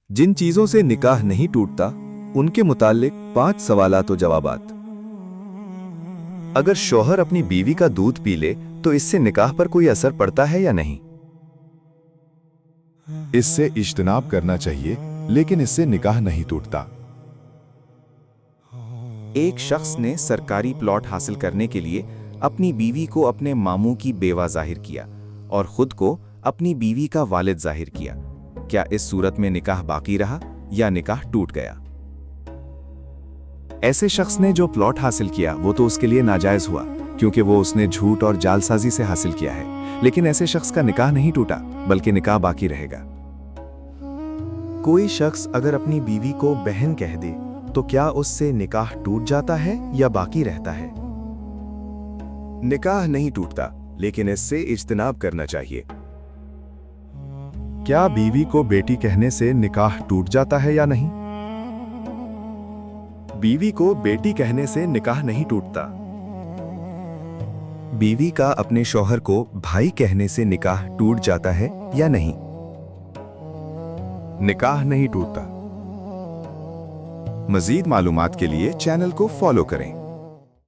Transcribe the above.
जिन चीजों से निकाह नहीं टूटता उनके मुताल्लिक 5 सवालात और जवाबात। अगर शौहर अपनी बीवी का दूध पी ले तो इससे निकाह पर कोई असर पड़ता है या नहीं? इससे इज्तनाब करना चाहिए, लेकिन इससे निकाह नहीं टूटता। एक शख्स ने सरकारी प्लॉट हासिल करने के लिए अपनी बीवी को अपने मामू की बेवा जाहिर किया और खुद को अपनी बीवी का वालिद जाहिर किया। क्या इस सूरत में निकाह बाकी रहा या निकाह टूट गया? ऐसे शख्स ने जो प्लॉट हासिल किया वो तो उसके लिए नाजायज हुआ, क्योंकि वो उसने झूठ और जालसाजी से हासिल किया है। लेकिन ऐसे शख्स का निकाह नहीं टूटा, बल्कि निकाह बाकी रहेगा। कोई शख्स अगर अपनी बीवी को बहन कह दे तो क्या उससे निकाह टूट जाता है या बाकी रहता है? निकाह नहीं टूटता, लेकिन इससे इज्तनाब करना चाहिए। क्या बीवी को बेटी कहने से निकाह टूट जाता है या नहीं? बीवी को बेटी कहने से निकाह नहीं टूटता। बीवी का अपने शौहर को भाई कहने से निकाह टूट जाता है या नहीं? निकाह नहीं टूटता। मजीद मालूमात के लिए चैनल को फॉलो करें।